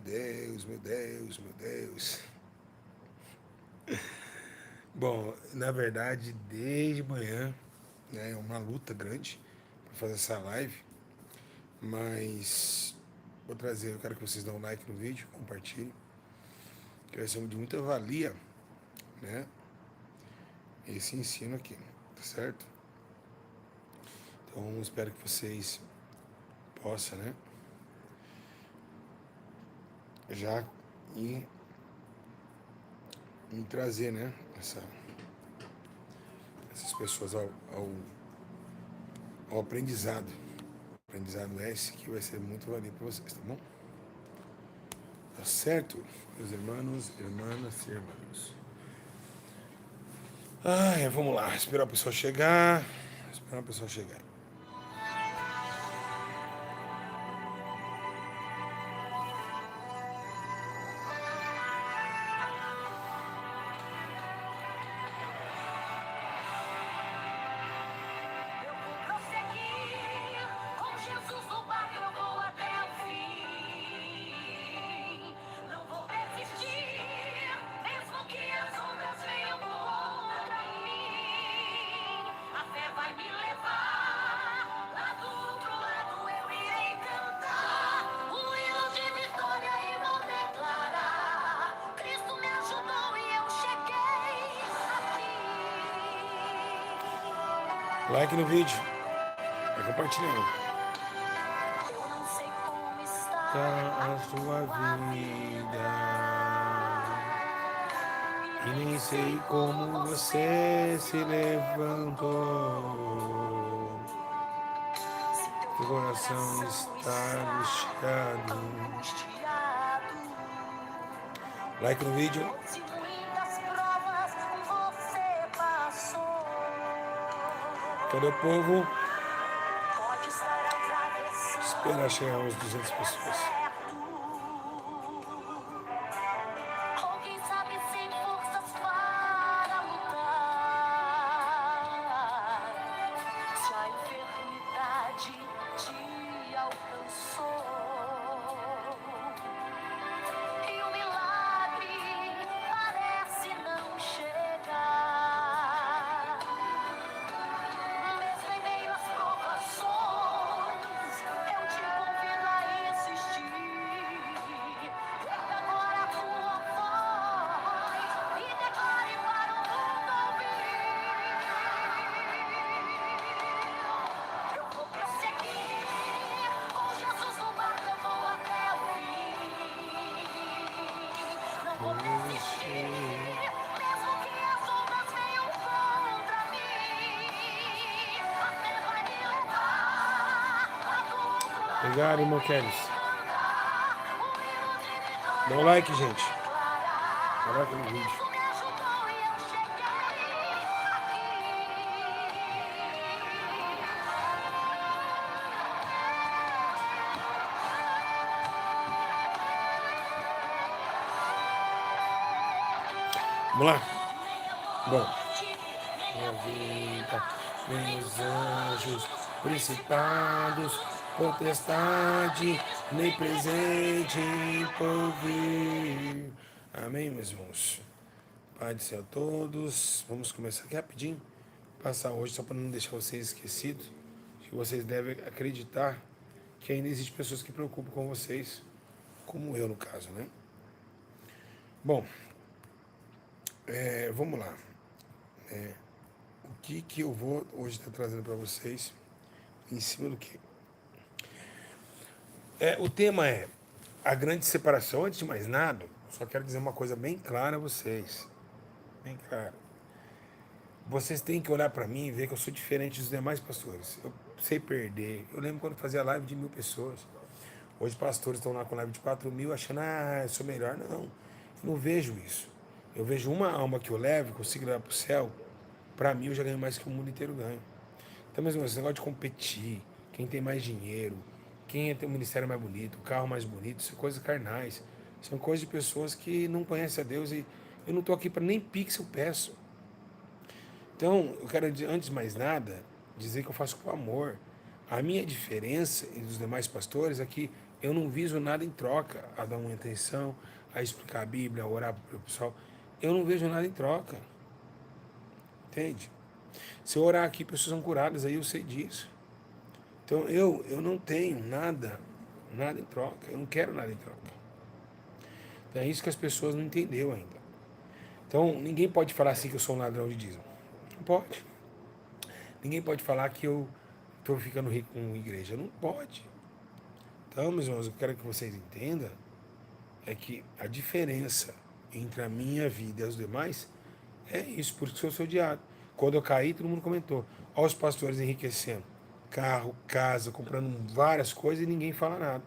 Deus, meu Deus, meu Deus. Bom, na verdade, desde manhã, né, é uma luta grande para fazer essa live, mas vou trazer, eu quero que vocês dão um like no vídeo, compartilhem, que vai ser de muita valia, né, esse ensino aqui, tá certo? Então, espero que vocês possam, né, já ir, trazer, né, essas pessoas ao aprendizado. O aprendizado é esse que vai ser muito valioso para vocês, tá bom? Tá certo, meus irmãos, irmãs e irmãos. Vamos lá, esperar a pessoa chegar. Esperar a pessoa chegar. Eu vou prosseguir com Jesus no barco, eu vou até o fim. Não vou desistir, mesmo que as ondas venham contra mim. A fé vai me levar, lá do outro lado eu irei cantar. Um hino de vitória e vou declarar: Cristo me ajudou e eu cheguei aqui. Like no vídeo. Vai compartilhando. Eu não sei como está Tá a sua vida. E nem sei como você se levantou. O coração está angustiado. Like no vídeo. Se muitas provas você passou, Todo o povo pode estar atravessando espera chegar umas 200 pessoas. ou quem sabe sem forças para lutar. Se a enfermidade te alcançou e o milagre parece não chegar, mesmo em meio às provações, eu te convido a insistir. Erga agora a tua voz e declare para o mundo ouvir. Eu vou prosseguir com Jesus no barco, eu vou até o fim. Não vou desistir, mesmo que as ondas venham contra mim. A fé vai me levar lá do outro lado. Obrigado, irmão Kelis. Cantar um hino de vitória. Dá um like, gente. Declarar: Dá like no vídeo. Cristo me ajudou e eu cheguei aqui. Vamos lá? Bom. Minha vida, vem os anjos, principados, potestade, nem presente, nem por vir. Amém, meus irmãos? Pai do céu a todos. Vamos começar aqui rapidinho. Passar hoje, só para não deixar vocês esquecidos, que vocês devem acreditar que ainda existem pessoas que preocupam com vocês, como eu no caso, né? Bom, vamos lá. O que eu vou hoje estar trazendo para vocês, em cima do que? O tema é a grande separação. Antes de mais nada, só quero dizer uma coisa bem clara a vocês. Bem clara. Vocês têm que olhar para mim e ver que eu sou diferente dos demais pastores. Eu sei perder. Eu lembro quando fazia live de 1.000 pessoas. Hoje pastores estão lá com live de 4.000 achando, eu sou melhor. Não, eu não vejo isso. Eu vejo uma alma que eu levo, consigo levar para o céu. Para mim eu já ganho mais que o mundo inteiro ganha. Então, mesmo esse negócio de competir, quem tem mais dinheiro, quem tem um ministério mais bonito, o carro mais bonito, são coisas carnais. São coisas de pessoas que não conhecem a Deus e eu não estou aqui para nem pix eu peço. Então, eu quero, antes de mais nada, dizer que eu faço com amor. A minha diferença dos demais pastores é que Eu não viso nada em troca, a dar uma atenção, a explicar a Bíblia, a orar para o pessoal. Eu não vejo nada em troca. Entende? Se eu orar aqui, pessoas são curadas, aí eu sei disso. Então eu não tenho nada em troca. Eu não quero nada em troca. Então, é isso que as pessoas não entenderam ainda. Então ninguém pode falar assim que eu sou um ladrão de dízimo. Não pode. Ninguém pode falar que eu estou ficando rico com igreja. Não pode. Então, meus irmãos, eu quero que vocês entendam é que a diferença entre a minha vida e as demais é isso, por isso que eu sou odiado. Quando eu caí, todo mundo comentou. Olha os pastores enriquecendo. Carro, casa, comprando várias coisas e ninguém fala nada.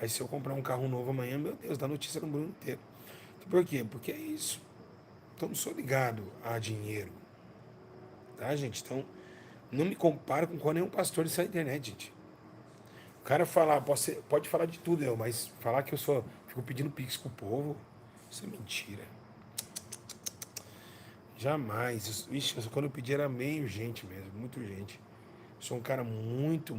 Mas se eu comprar um carro novo amanhã, meu Deus, dá notícia no mundo inteiro. Então, por quê? Porque é isso. Então, não sou ligado a dinheiro. Tá, gente? Então, não me comparo com nenhum pastor dessa internet, gente. O cara falar, pode falar de tudo, mas falar que eu só fico pedindo pix pro povo, isso é mentira. Jamais. Vixe, quando eu pedi era meio urgente mesmo, muito urgente. Sou um cara muito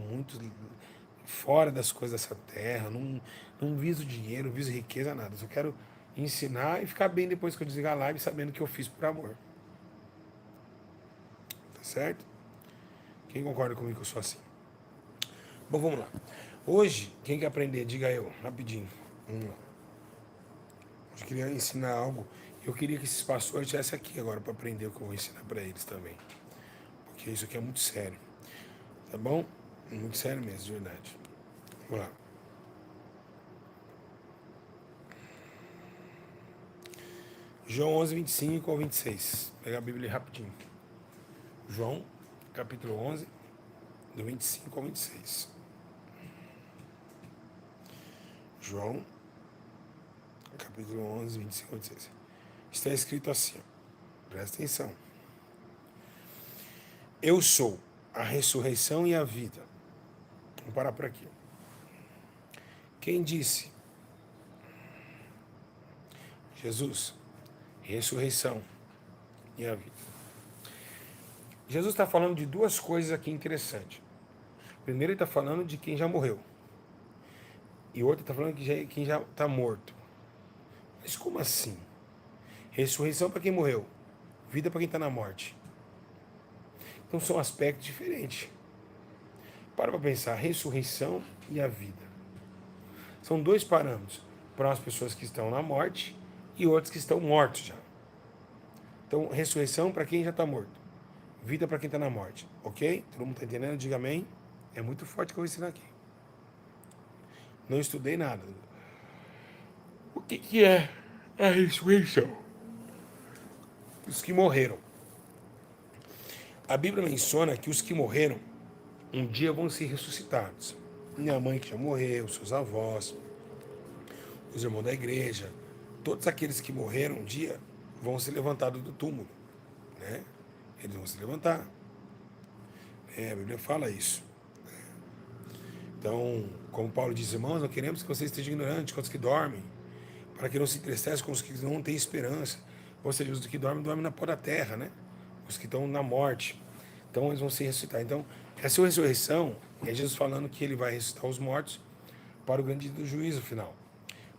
fora das coisas dessa terra. Não viso dinheiro, não viso riqueza, nada. Só quero ensinar e ficar bem depois que eu desligar a live, sabendo que eu fiz por amor. Tá certo? Quem concorda comigo que eu sou assim? Bom, vamos lá. Hoje, quem quer aprender? Diga eu, rapidinho. Vamos lá. Hoje eu queria ensinar algo. Eu queria que esses pastores estivessem aqui agora para aprender o que eu vou ensinar para eles também. Porque isso aqui é muito sério. Tá bom? Muito sério mesmo, de verdade. Vamos lá. João 11, 25 ao 26. Vou pegar a Bíblia rapidinho. João, capítulo 11, do 25 ao 26. João, capítulo 11, 25 ao 26. Está escrito assim, ó, presta atenção. Eu sou a ressurreição e a vida. Vamos parar por aqui. Quem disse? Jesus, ressurreição e a vida. Jesus está falando de duas coisas aqui interessantes. Primeiro, ele está falando de quem já morreu. E outro está falando de quem já está morto. Mas como assim? Ressurreição para quem morreu, vida para quem está na morte. Então são aspectos diferentes. Para pensar, ressurreição e a vida. São dois parâmetros para as pessoas que estão na morte e outros que estão mortos já. Então, ressurreição para quem já está morto. Vida para quem está na morte. Ok? Todo mundo está entendendo? Diga amém. É muito forte o que eu vou ensinar aqui. Não estudei nada. O que é a ressurreição? Os que morreram. A Bíblia menciona que os que morreram um dia vão ser ressuscitados. Minha mãe que já morreu, seus avós, os irmãos da igreja, todos aqueles que morreram um dia vão ser levantados do túmulo, né? Eles vão se levantar. A Bíblia fala isso. Então, como Paulo diz, irmãos, não queremos que vocês estejam ignorantes com os que dormem, para que não se entristecem com os que não têm esperança. Ou seja, os que dormem na pó da terra, né? Os que estão na morte. Então, eles vão se ressuscitar. Então, essa ressurreição é Jesus falando que ele vai ressuscitar os mortos para o grande do juízo final.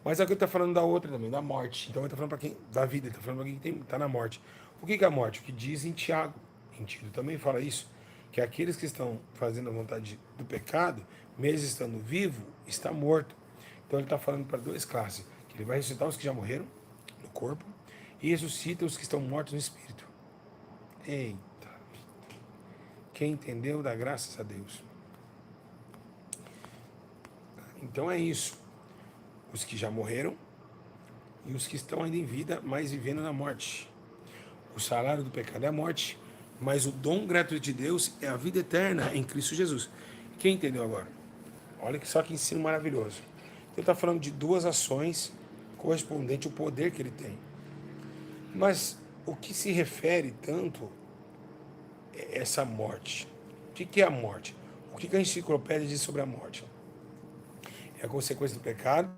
Mas aqui ele está falando da outra também, da morte. Então, ele está falando para quem? Da vida, ele está falando para quem está na morte. O que é a morte? O que diz em Tiago. Em Tito também fala isso. Que aqueles que estão fazendo a vontade do pecado, mesmo estando vivo, está morto. Então ele está falando para duas classes. Que ele vai ressuscitar os que já morreram no corpo e ressuscita os que estão mortos no espírito. Eita. Quem entendeu, dá graças a Deus. Então é isso. Os que já morreram e os que estão ainda em vida, mas vivendo na morte. O salário do pecado é a morte, mas o dom gratuito de Deus é a vida eterna em Cristo Jesus. Quem entendeu agora? Olha que só que ensino maravilhoso. Ele está falando de duas ações correspondentes ao poder que ele tem. Mas o que se refere tanto é essa morte? O que é a morte? O que a enciclopédia diz sobre a morte? É a consequência do pecado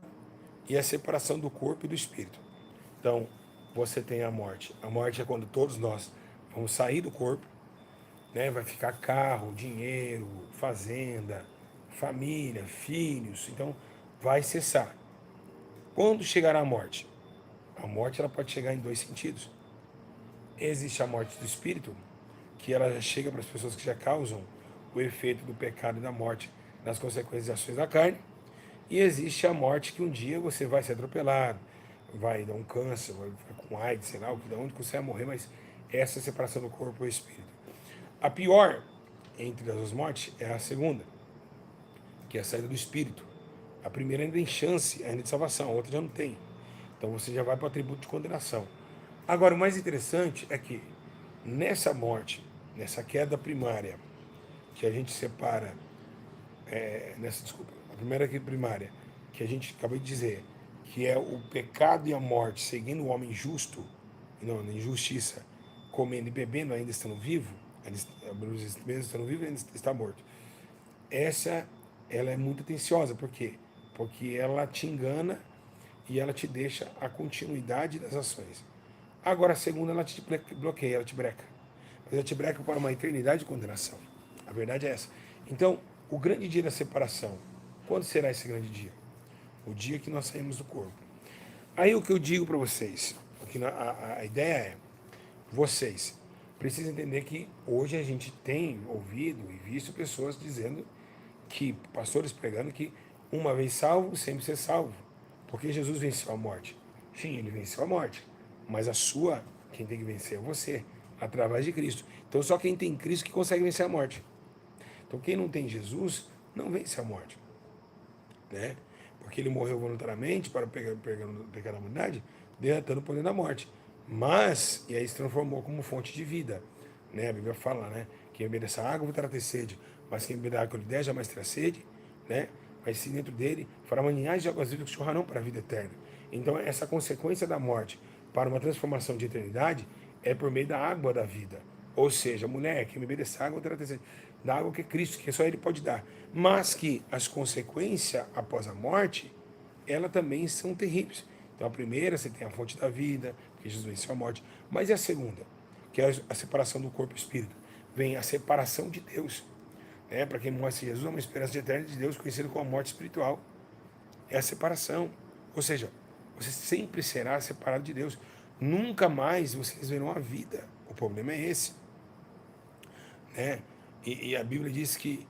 e a separação do corpo e do espírito. Então, você tem a morte. A morte é quando todos nós vamos sair do corpo, né? Vai ficar carro, dinheiro, fazenda, família, filhos. Então, vai cessar. Quando chegará a morte? A morte ela pode chegar em dois sentidos. Existe a morte do espírito, que ela já chega para as pessoas que já causam o efeito do pecado e da morte nas consequências das ações da carne. E existe a morte que um dia você vai ser atropelado, vai dar um câncer, vai ficar com AIDS, sei lá, de onde você vai morrer, mas essa é a separação do corpo e do espírito. A pior entre as duas mortes é a segunda, que é a saída do espírito. A primeira ainda tem chance ainda de salvação, a outra já não tem. Então você já vai para o atributo de condenação. Agora, o mais interessante é que nessa morte, nessa queda primária, que a gente separa, a primeira queda primária, que a gente acabou de dizer, que é o pecado e a morte seguindo o homem justo, não, na injustiça, comendo e bebendo, ainda estando vivo, mesmo estando vivo, ainda está morto. Essa, ela é muito atenciosa, por quê? Porque ela te engana e ela te deixa a continuidade das ações. Agora, a segunda, ela te bloqueia, ela te breca. Mas ela te breca para uma eternidade de condenação. A verdade é essa. Então, o grande dia da separação, quando será esse grande dia? O dia que nós saímos do corpo. Aí o que eu digo para vocês, a ideia é, vocês precisam entender que hoje a gente tem ouvido e visto pessoas dizendo que, pastores pregando que uma vez salvo, sempre ser salvo. Porque Jesus venceu a morte. Sim, ele venceu a morte. Mas a sua, quem tem que vencer é você, através de Cristo. Então só quem tem Cristo que consegue vencer a morte. Então quem não tem Jesus, não vence a morte. Né? Porque ele morreu voluntariamente para pegar o pecado da humanidade, derrotando o poder da morte. Mas, e aí se transformou como fonte de vida. Né? A Bíblia fala, né? Quem beber dessa água voltará a ter sede, mas quem beber da água que eu lhe der jamais terá sede, né? Mas se dentro dele fará mananhais de águas vivas que jorrarão para a vida eterna. Então, essa consequência da morte para uma transformação de eternidade é por meio da água da vida. Ou seja, mulher, quem beber dessa água terá sede da água que é Cristo, que só Ele pode dar. Mas que as consequências após a morte, elas também são terríveis. Então, a primeira, você tem a fonte da vida, porque Jesus venceu a morte. Mas e a segunda? Que é a separação do corpo e espírito. Vem a separação de Deus. Né? Para quem não conhece Jesus, é uma esperança de eterna de Deus, conhecido como a morte espiritual. É a separação. Ou seja, você sempre será separado de Deus. Nunca mais vocês verão a vida. O problema é esse. Né? E a Bíblia diz que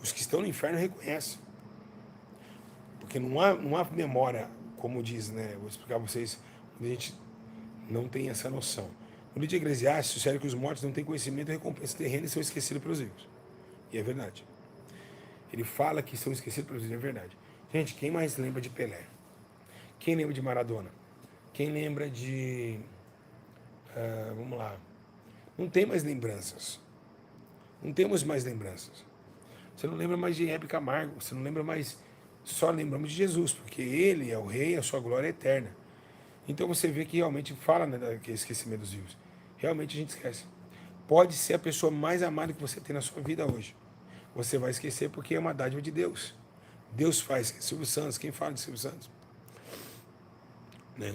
os que estão no inferno reconhecem. Porque não há memória, como diz, né? Vou explicar para vocês, a gente não tem essa noção. No livro de Eclesiastes, sucede que os mortos não têm conhecimento e recompensa terrena e são esquecidos pelos vivos. E é verdade. Ele fala que são esquecidos pelos vivos, é verdade. Gente, quem mais lembra de Pelé? Quem lembra de Maradona? Quem lembra de... vamos lá. Não tem mais lembranças. Não temos mais lembranças. Você não lembra mais de Hebe Camargo. Você não lembra mais... Só lembramos de Jesus, porque Ele é o Rei, a sua glória é eterna. Então você vê que realmente fala, né, daquele esquecimento dos vivos. Realmente a gente esquece. Pode ser a pessoa mais amada que você tem na sua vida hoje. Você vai esquecer porque é uma dádiva de Deus. Deus faz. Silvio Santos, quem fala de Silvio Santos? Né?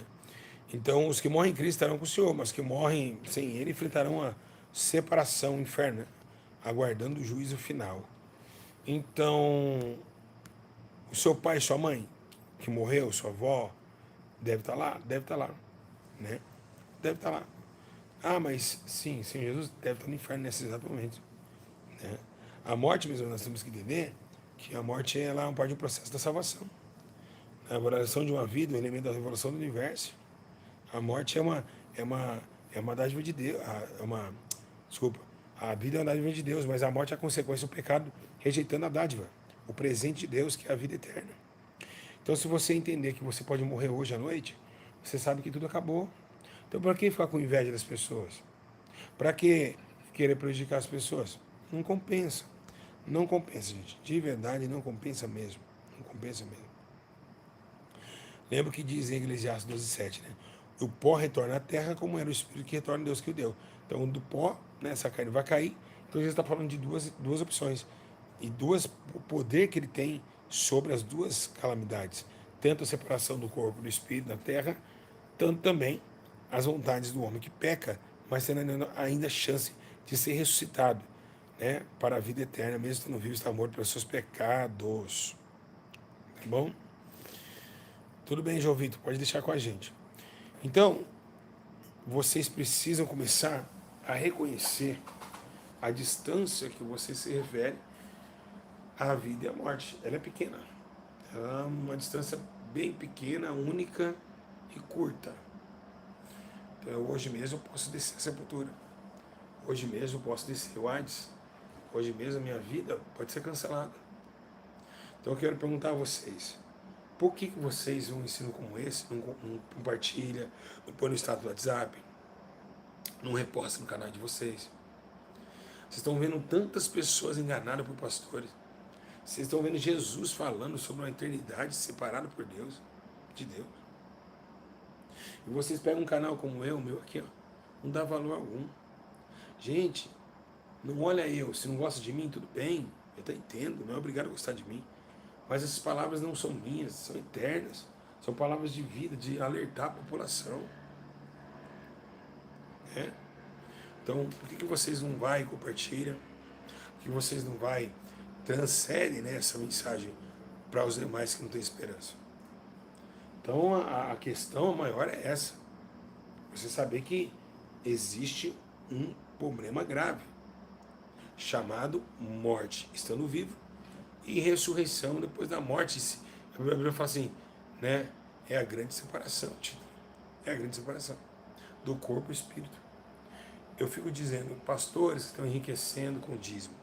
Então os que morrem em Cristo estarão com o Senhor, mas os que morrem sem Ele enfrentarão a separação, o inferno, né? Aguardando o juízo final. Então, o seu pai, sua mãe, que morreu, sua avó, deve estar lá? Deve estar lá. Né? Deve estar lá. Ah, mas sim, Jesus deve estar no inferno nesse exato momento. Né? A morte, mesmo, nós temos que entender que a morte ela é parte de um processo da salvação. A evolução de uma vida, o elemento da revolução do universo. A morte é uma dádiva de Deus. Desculpa. A vida é uma dádiva de Deus, mas a morte é a consequência do pecado rejeitando a dádiva. O presente de Deus, que é a vida eterna. Então, se você entender que você pode morrer hoje à noite, você sabe que tudo acabou. Então, para que ficar com inveja das pessoas? Para que querer prejudicar as pessoas? Não compensa. Não compensa, gente. De verdade, não compensa mesmo. Não compensa mesmo. Lembra que diz em Eclesiastes 12:7, né? O pó retorna à terra como era o espírito que retorna a Deus que o deu. Então, do pó, né, essa carne vai cair. Então, Jesus está falando de duas opções. E o poder que ele tem sobre as duas calamidades. Tanto a separação do corpo e do espírito na terra, tanto também as vontades do homem que peca, mas tendo ainda chance de ser ressuscitado. né, para a vida eterna, mesmo estando vivo, está morto pelos seus pecados. Tá bom? Tudo bem, João Vitor, pode deixar com a gente. Então, vocês precisam começar a reconhecer a distância que você se refere à vida e à morte. Ela é pequena. Ela é uma distância bem pequena, única e curta. Então, hoje mesmo eu posso descer a sepultura. Hoje mesmo eu posso descer o Hades. Hoje mesmo a minha vida pode ser cancelada. Então eu quero perguntar a vocês, por que vocês um ensino como esse não compartilha, não põe no status do WhatsApp, não reposta no canal de vocês? Vocês estão vendo tantas pessoas enganadas por pastores. Vocês estão vendo Jesus falando sobre uma eternidade separada por Deus, de Deus. E vocês pegam um canal como o meu aqui, ó, não dá valor algum. Gente, não olha eu, se não gosta de mim, tudo bem, eu até entendo, não é obrigado a gostar de mim. Mas essas palavras não são minhas, são eternas. São palavras de vida, de alertar a população. Né? Então, por que vocês não vai e compartilham? Por que vocês não vai transferem, né, essa mensagem para os demais que não têm esperança? Então, a questão maior é essa. Você saber que existe um problema grave, chamado morte, estando vivo, e ressurreição depois da morte. A Bíblia fala assim, né? É a grande separação, Tito. É a grande separação do corpo e espírito. Eu fico dizendo, pastores que estão enriquecendo com o dízimo,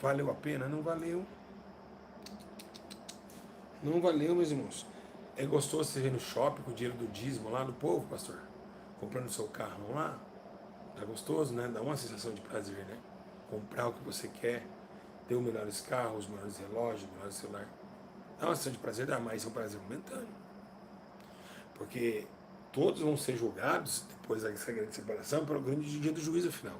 valeu a pena? Não valeu. Não valeu, meus irmãos. É gostoso você ver no shopping com o dinheiro do dízimo lá do povo, pastor, comprando seu carro lá. Dá gostoso, né? Dá uma sensação de prazer, né? Comprar o que você quer, ter os melhores carros, os melhores relógios, o melhor celular. Dá uma sensação de prazer, dá mais, é um prazer momentâneo. Porque todos vão ser julgados, depois dessa grande separação, pelo grande dia do juízo final.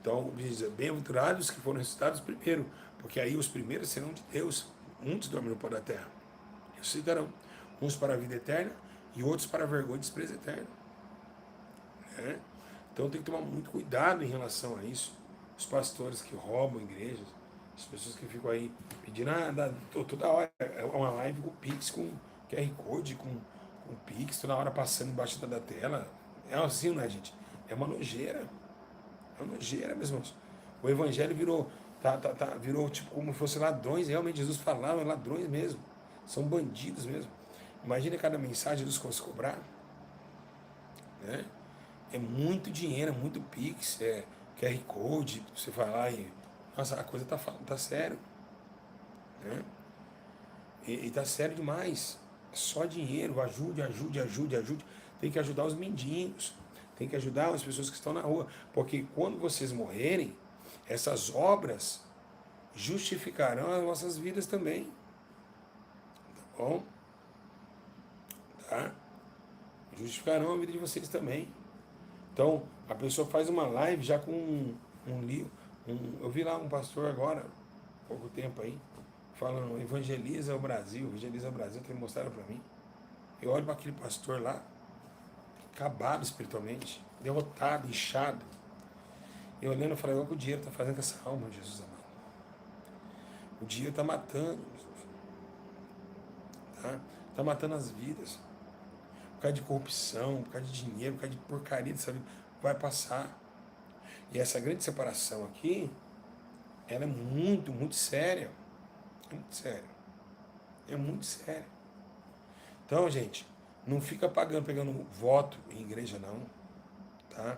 Então, diz, bem-aventurados que foram ressuscitados primeiro, porque aí os primeiros serão de Deus. Muitos dormem no pó da terra. Ressuscitarão. Uns para a vida eterna e outros para a vergonha e desprezo eterno. Né? Então tem que tomar muito cuidado em relação a isso. Os pastores que roubam igrejas, as pessoas que ficam aí pedindo, toda hora, é uma live com Pix, com QR Code, com Pix, toda hora passando embaixo da tela. É assim, não é, gente? É uma nojeira. É uma nojeira, meus irmãos. O evangelho virou tipo como se fossem ladrões. Realmente Jesus falava, ladrões mesmo. São bandidos mesmo. Imagina cada mensagem Jesus fosse cobrar. Né? É muito dinheiro, é muito Pix, é QR Code, você vai lá e. Nossa, a coisa tá sério. Né? E tá sério demais. É só dinheiro, ajude. Tem que ajudar os mendigos, tem que ajudar as pessoas que estão na rua. Porque quando vocês morrerem, essas obras justificarão as nossas vidas também. Tá bom? Tá? Justificarão a vida de vocês também. Então, a pessoa faz uma live já com um livro. Eu vi lá um pastor agora, há pouco tempo aí, falando, evangeliza o Brasil, que mostraram para mim. Eu olho para aquele pastor lá, acabado espiritualmente, derrotado, inchado. Eu olhando, eu falei, olha o que o dinheiro está fazendo com essa alma, Jesus amado. O dinheiro está matando, tá? Está matando as vidas. Por causa de corrupção, por causa de dinheiro, por causa de porcaria, sabe? Vai passar. E essa grande separação aqui, ela é muito, muito séria. É muito séria. É muito séria. Então, gente, não fica pegando voto em igreja, não. Tá?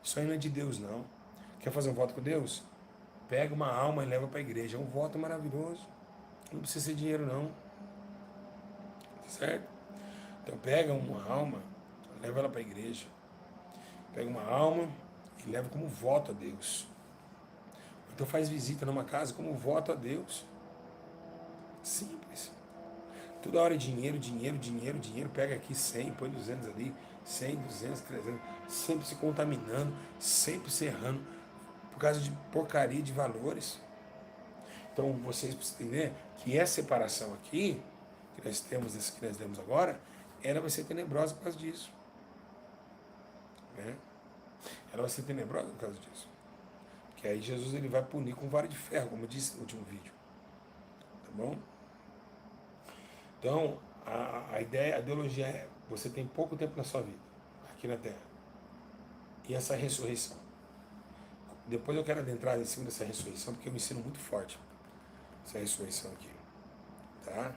Isso aí não é de Deus, não. Quer fazer um voto com Deus? Pega uma alma e leva para a igreja. É um voto maravilhoso. Não precisa ser dinheiro, não. Certo? Então, pega uma alma, leva ela para a igreja. Pega uma alma e leva como voto a Deus. Então faz visita numa casa como voto a Deus. Simples. Toda hora é dinheiro. Pega aqui 100, põe 200 ali. 100, 200, 300. Sempre se contaminando, sempre se errando. Por causa de porcaria de valores. Então vocês precisam entender que essa separação aqui, que nós temos, essa que nós temos agora, ela vai ser tenebrosa por causa disso. Né? Ela vai ser tenebrosa por causa disso. Que aí Jesus ele vai punir com vara de ferro, como eu disse no último vídeo. Tá bom? Então, a ideia, a ideologia é: você tem pouco tempo na sua vida, aqui na Terra. E essa ressurreição. Depois eu quero adentrar em cima dessa ressurreição, porque eu me ensino muito forte essa ressurreição aqui. Tá?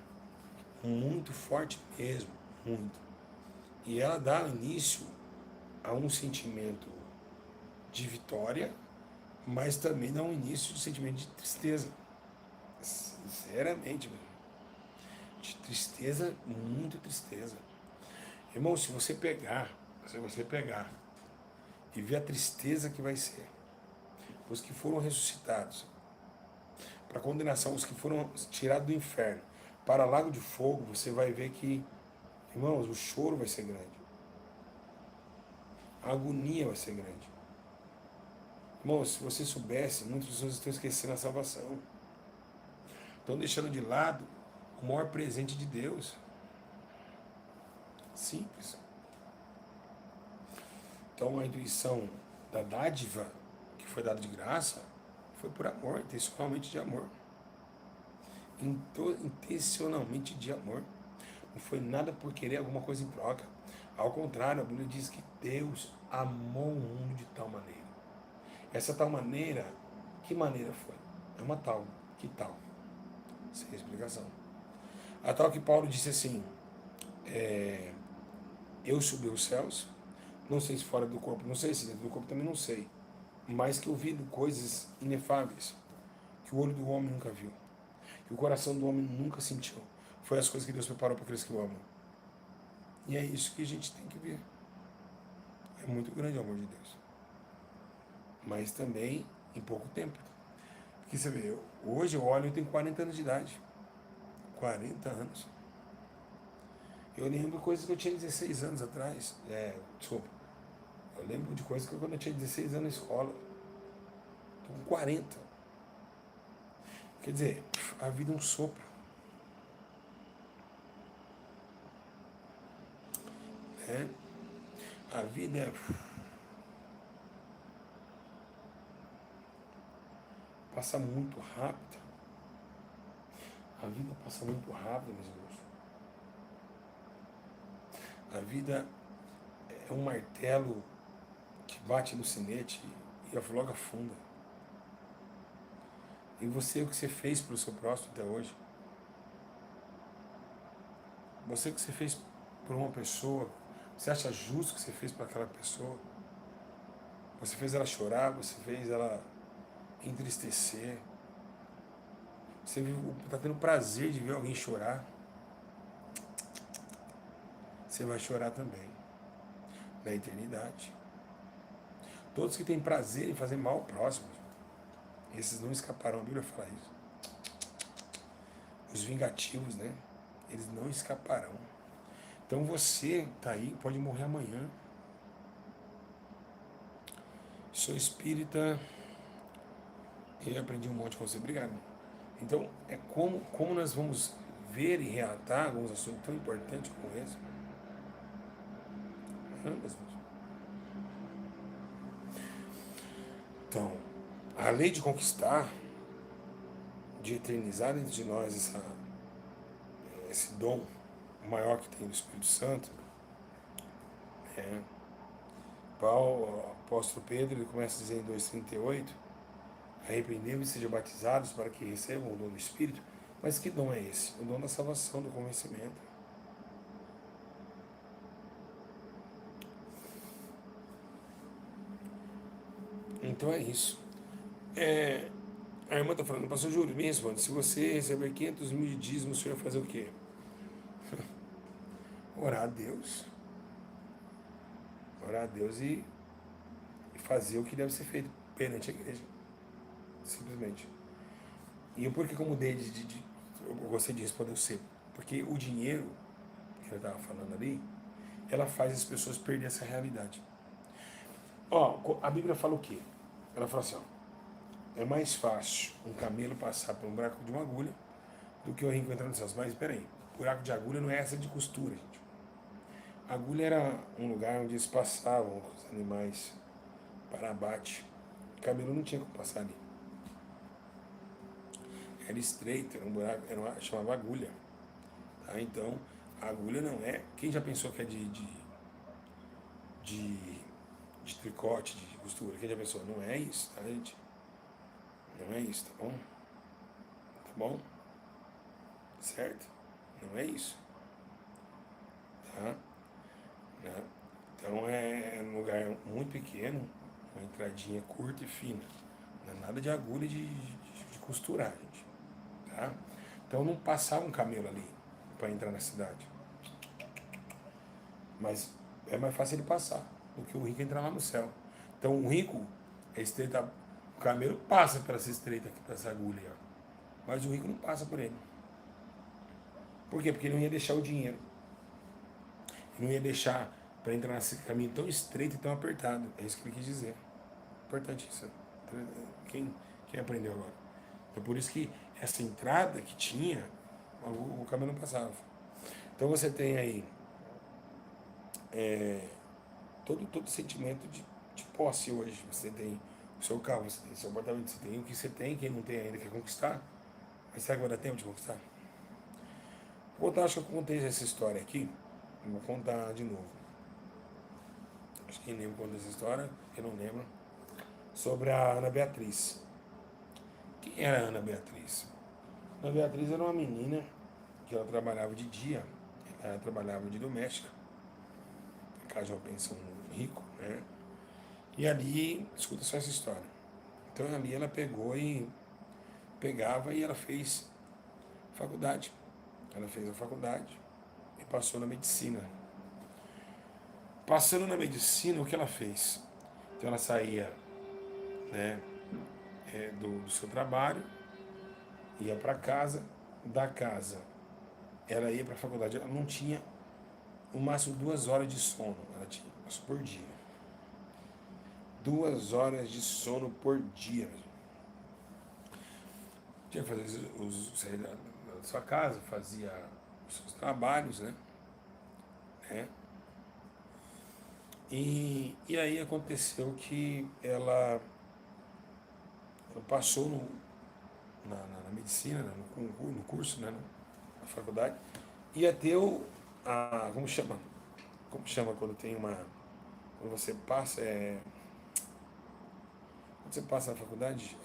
Muito forte mesmo, muito. E ela dá início a um sentimento de vitória, mas também dá um início de sentimento de tristeza. Sinceramente, meu. De tristeza, muito tristeza. Irmão, se você pegar e ver a tristeza que vai ser, os que foram ressuscitados, para condenação, os que foram tirados do inferno, para lago de fogo, você vai ver que, irmãos, o choro vai ser grande. A agonia vai ser grande. Irmãos, se você soubesse, muitas pessoas estão esquecendo a salvação. Estão deixando de lado o maior presente de Deus. Simples. Então a intuição da dádiva, que foi dada de graça, foi por amor, intencionalmente de amor. Intencionalmente de amor. Não foi nada por querer alguma coisa em troca. Ao contrário, a Bíblia diz que Deus amou o mundo de tal maneira. Essa tal maneira, que maneira foi? É uma tal, que tal? Sem explicação. A tal que Paulo disse assim, eu subi aos céus, não sei se fora do corpo, não sei se dentro do corpo também não sei, mas que eu vi coisas inefáveis, que o olho do homem nunca viu, que o coração do homem nunca sentiu. Foi as coisas que Deus preparou para aqueles que o amam. E é isso que a gente tem que ver. É muito grande o amor de Deus. Mas também em pouco tempo. Porque você vê, hoje eu olho, eu tenho 40 anos de idade. 40 anos. Eu lembro coisas que eu tinha 16 anos atrás. Desculpa. Eu lembro de coisas que quando eu tinha 16 anos na escola. Estou com 40. Quer dizer, a vida é um sopro. Né? A vida é... passa muito rápido. A vida passa muito rápido, meus irmãos. A vida é um martelo que bate no sinete e logo afunda. E você, o que você fez para o seu próximo até hoje? Você, o que você fez por uma pessoa? Você acha justo o que você fez para aquela pessoa? Você fez ela chorar, você fez ela entristecer. Você está tendo prazer de ver alguém chorar. Você vai chorar também, na eternidade. Todos que têm prazer em fazer mal ao próximo, esses não escaparão, a Bíblia fala isso. Os vingativos, né? Eles não escaparão. Então você está aí, pode morrer amanhã. Sou espírita e aprendi um monte com você. Obrigado. Então, é como nós vamos ver e relatar alguns assuntos tão importantes como esse. Então, a lei de conquistar, de eternizar dentro de nós esse dom maior que tem do Espírito Santo, Paulo, o apóstolo Pedro, ele começa a dizer em 2,38, arrependemos e sejam batizados para que recebam o dom do Espírito. Mas que dom é esse? O dom da salvação, do convencimento. Então é isso. A irmã está falando, pastor Júlio, me responde, se você receber 500 mil de dízimo, o senhor vai fazer o quê? Orar a Deus. Orar a Deus e fazer o que deve ser feito perante a igreja. Simplesmente. E o porquê que eu mudei eu gostei de responder você? Porque o dinheiro, que eu estava falando ali, ela faz as pessoas perderem essa realidade. A Bíblia fala o quê? Ela fala assim, é mais fácil um camelo passar por um buraco de uma agulha do que o rico entrar nos céus. Mas peraí, buraco de agulha não é essa de costura, gente. A agulha era um lugar onde eles passavam os animais para abate, camelo não tinha como passar ali. Era estreito, era um buraco, chamava agulha. Tá? Então, a agulha não é. Quem já pensou que é de, de tricote, de costura? Quem já pensou? Não é isso, tá, gente? Não é isso, tá bom? Tá bom? Certo? Não é isso. Tá? Né? Então é um lugar muito pequeno, uma entradinha curta e fina. Não é nada de agulha de costurar, gente. Tá? Então não passava um camelo ali para entrar na cidade. Mas é mais fácil ele passar do que o rico entrar lá no céu. Então o rico é estreita, o camelo passa por essa estreita aqui, por essa agulha, ó. Mas o rico não passa por ele. Por quê? Porque ele não ia deixar o dinheiro. Ele não ia deixar para entrar nesse caminho tão estreito e tão apertado. É isso que ele quis dizer. Importante isso. Quem aprendeu agora? Então por isso que essa entrada que tinha, o camelo não passava. Então você tem aí todo sentimento de posse hoje. Você tem o seu carro, você tem o seu apartamento, você tem o que você tem, quem não tem ainda quer conquistar. Mas será que vai dar tempo de conquistar? Vou contar, acho que eu contei essa história aqui. Vou contar de novo. Acho que quem lembra conta essa história, quem não lembra. Sobre a Ana Beatriz. Quem era a Ana Beatriz? Ana Beatriz era uma menina que ela trabalhava de dia, ela trabalhava de doméstica, em casa de uma pensão rico, né? E ali, escuta só essa história. Então ali ela pegava e ela fez faculdade. Ela fez a faculdade e passou na medicina. Passando na medicina, o que ela fez? Então ela saía, né, do seu trabalho, ia para casa, da casa ela ia para a faculdade. Ela não tinha no máximo 2 horas de sono, ela tinha, isso por dia. 2 horas de sono por dia. Tinha que fazer sair da sua casa, fazia os seus trabalhos, né? E aí aconteceu que ela passou na medicina, né, no curso, né, na faculdade, ia ter como chama? Como chama quando tem uma. Quando você passa, quando você passa na faculdade,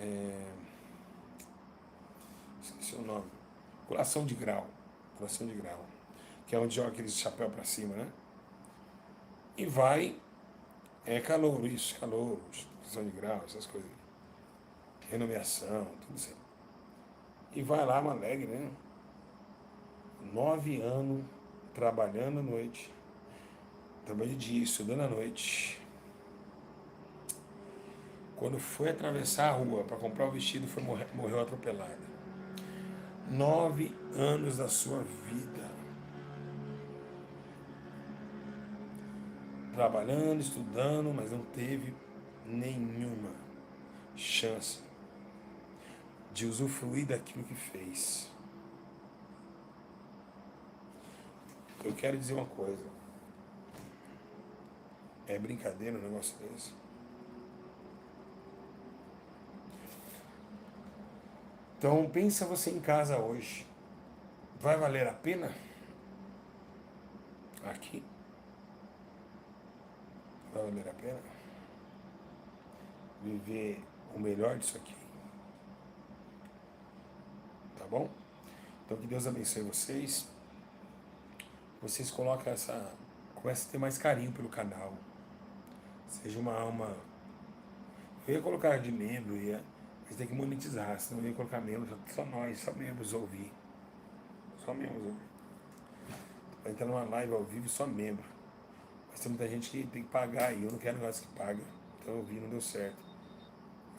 esqueci o nome. Colação de grau. Colação de grau. Que é onde joga aquele chapéu para cima, né? E vai, calouro, isso, calouro, colação de grau, essas coisas. Renomeação, tudo isso aí. E vai lá, uma alegre, né? 9 anos trabalhando à noite, trabalhando de dia, estudando à noite. Quando foi atravessar a rua para comprar o vestido, morreu atropelada. 9 anos da sua vida trabalhando, estudando, mas não teve nenhuma chance de usufruir daquilo que fez. Eu quero dizer uma coisa. É brincadeira um negócio desse? Então pensa você em casa hoje. Vai valer a pena? Aqui? Vai valer a pena? Viver o melhor disso aqui? Tá bom? Então que Deus abençoe vocês. Vocês colocam comecem a ter mais carinho pelo canal. Seja uma alma. Eu ia colocar de membro, mas tem que monetizar, senão eu ia colocar membro, só nós, só membros ouvir. Só membros ouvir. Vai entrar numa live ao vivo, só membro. Mas tem muita gente que tem que pagar e eu não quero negócio que paga. Então eu vi, não deu certo.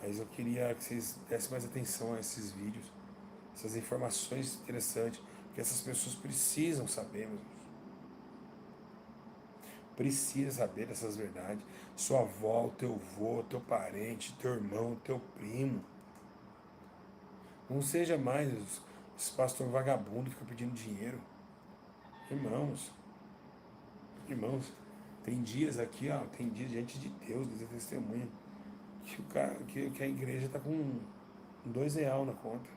Mas eu queria que vocês dessem mais atenção a esses vídeos, essas informações interessantes, que essas pessoas precisam saber, meus irmãos. Precisa saber dessas verdades. Sua avó, o teu avô, teu parente, teu irmão, teu primo. Não seja mais esse pastor vagabundo que fica pedindo dinheiro. Irmãos, tem dias aqui, ó, tem dias diante de Deus, Deus é testemunha, que a igreja está com R$ 2 na conta.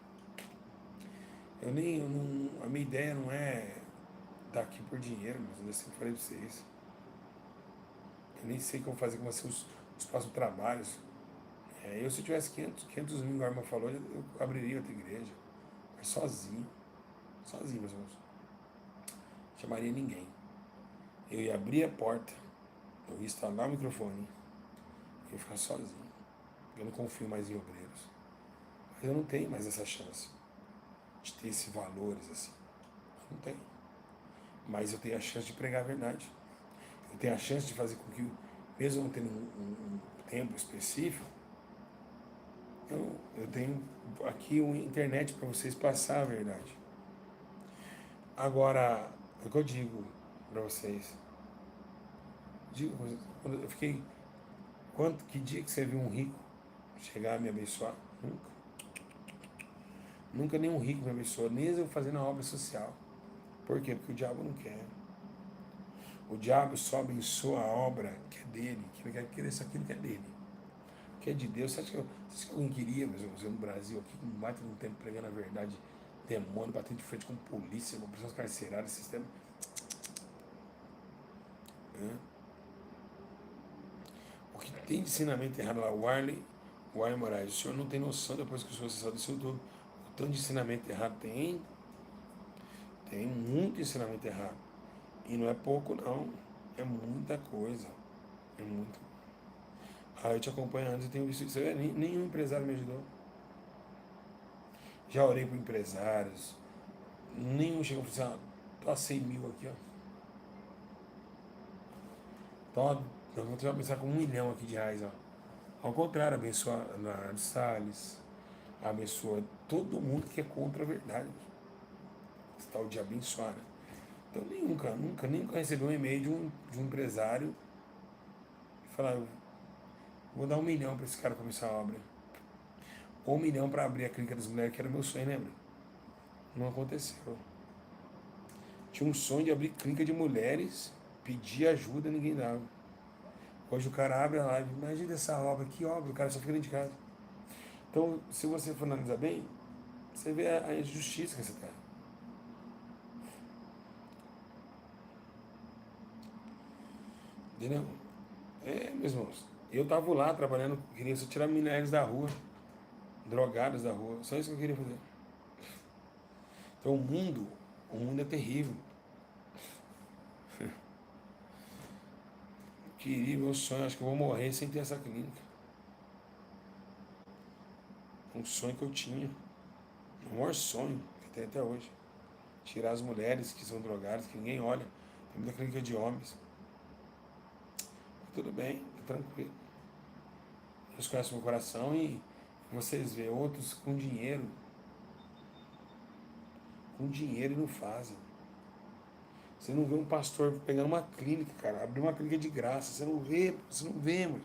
A minha ideia não é estar aqui por dinheiro, mas eu sempre falei para vocês. Eu nem sei como fazer, como vai ser os próximos trabalhos. Se eu tivesse 500 mil, igual a irmã falou, eu abriria outra igreja. Mas sozinho, meus irmãos. Chamaria ninguém. Eu ia abrir a porta, eu ia instalar o microfone, eu ia ficar sozinho. Eu não confio mais em obreiros. Mas eu não tenho mais essa chance de ter esses valores assim. Eu não tenho. Mas eu tenho a chance de pregar a verdade. Eu tenho a chance de fazer com que, mesmo não tendo um tempo específico, eu tenho aqui uma internet para vocês passar a verdade. Agora, o que eu digo para vocês, quando eu fiquei, que dia que você viu um rico chegar a me abençoar? Nunca. Nunca nenhum rico me abençoou, nem eu fazendo a obra social. Por quê? Porque o diabo não quer. O diabo só abençoa a obra que é dele, que ele quer querer aquilo que é dele. Que é de Deus. Você acha que alguém queria, meus irmãos, no Brasil, aqui, com mais de um tempo pregando a verdade, demônio, batendo de frente com polícia, com pessoas carcerárias, sistema. O que tem de ensinamento errado lá, o Arley Moraes, o senhor não tem noção, depois que o senhor se saiu disso tudo, o tanto de ensinamento errado tem muito ensinamento errado. E não é pouco, não. É muita coisa. É muito. Eu te acompanho antes e tenho visto isso. Nenhum empresário me ajudou. Já orei para empresários. Nenhum chegou e falou assim, tô a 100 mil aqui, ó. Nós vamos ter que pensar com R$ 1 milhão aqui de reais, ó. Ao contrário, abençoa a Ana de Salles, abençoa todo mundo que é contra a verdade. Esse tal de abençoar, né? Então nunca recebi um e-mail de um empresário e falar, vou dar R$ 1 milhão para esse cara começar a obra. Ou R$ 1 milhão para abrir a clínica das mulheres, que era meu sonho, lembra? Não aconteceu. Tinha um sonho de abrir clínica de mulheres, pedir ajuda, ninguém dava. Hoje o cara abre a live, imagina essa obra, que obra, o cara só fica dentro de casa. Então, se você for analisar bem, você vê a injustiça que você está. Entendeu? Meus irmãos, eu estava lá trabalhando, queria só tirar mulheres da rua, drogadas da rua, só isso que eu queria fazer. Então o mundo é terrível. Queria, meu sonho, acho que eu vou morrer sem ter essa clínica. Um sonho que eu tinha, o maior sonho que tem até hoje. Tirar as mulheres que são drogadas, que ninguém olha. Tem muita clínica de homens. Tudo bem, tranquilo. Deus conhece o meu coração e vocês vê outros com dinheiro e não fazem. Você não vê um pastor pegando uma clínica, cara, abrir uma clínica de graça. Você não vê, mano.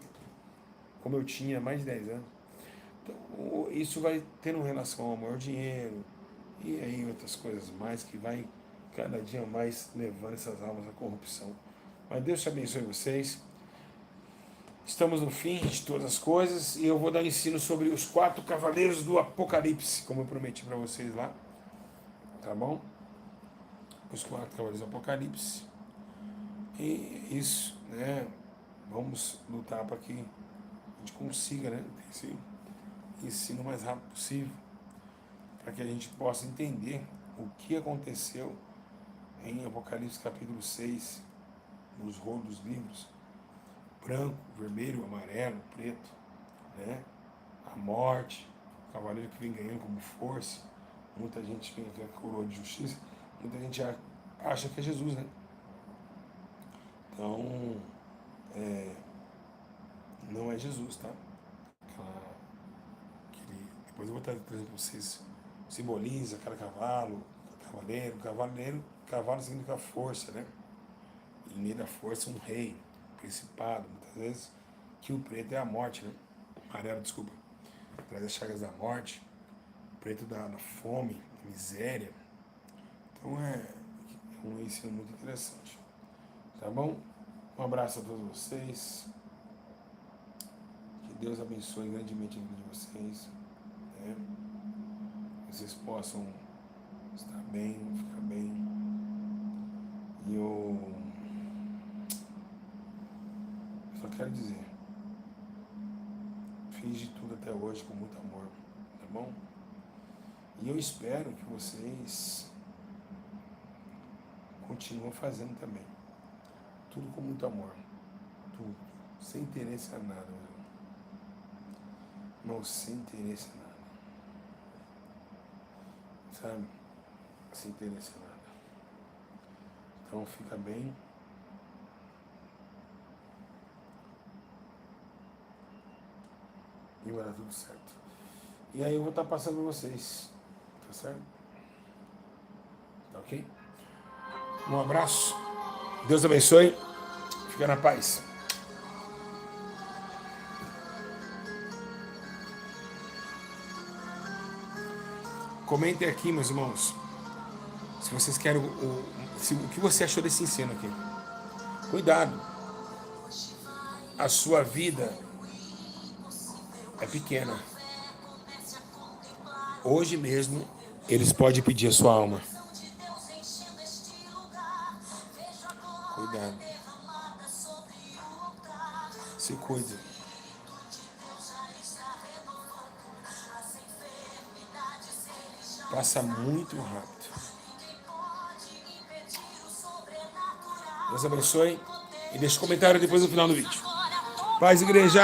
Como eu tinha há mais de 10 anos. Então, isso vai tendo relação ao maior dinheiro e aí outras coisas mais que vai cada dia mais levando essas almas à corrupção. Mas Deus te abençoe vocês. Estamos no fim de todas as coisas e eu vou dar ensino sobre os 4 cavaleiros do Apocalipse, como eu prometi para vocês lá. Tá bom? Os 4 cavaleiros do Apocalipse. E isso, né? Vamos lutar para que a gente consiga, né? Ter esse ensino o mais rápido possível, para que a gente possa entender o que aconteceu em Apocalipse capítulo 6, nos rolos dos livros, branco, vermelho, amarelo, preto, né? A morte, o cavaleiro que vem ganhando como força, muita gente vem aqui a coroa de justiça, muita gente acha que é Jesus, né? Então, não é Jesus, tá? Depois eu vou estar trazendo para vocês, simboliza cada cavalo, cavalo significa força, né? E no meio da força um rei, um principado, muitas vezes, que o preto é a morte, né? Amarelo, desculpa, traz as chagas da morte, o preto da fome, da miséria. Então é um ensino muito interessante. Tá bom? Um abraço a todos vocês. Que Deus abençoe grandemente a vida de vocês. Né? Vocês possam estar bem, ficar bem. E eu só quero dizer, fiz de tudo até hoje com muito amor, tá bom? E eu espero que vocês continuem fazendo também. Tudo com muito amor. Tudo. Sem interesse a nada, meu irmão. Não, sem interesse a nada. Sabe? Sem interesse a nada. Então fica bem. E vai dar tudo certo. E aí eu vou estar passando para vocês. Tá certo? Tá ok? Um abraço. Deus abençoe. Fica na paz. Comentem aqui, meus irmãos, se vocês querem o que você achou desse ensino aqui. Cuidado. A sua vida é pequena. Hoje mesmo, eles podem pedir a sua alma. Cuidado. Se cuide. Passa muito rápido. Deus abençoe. E deixa um comentário depois no final do vídeo. Paz, igreja!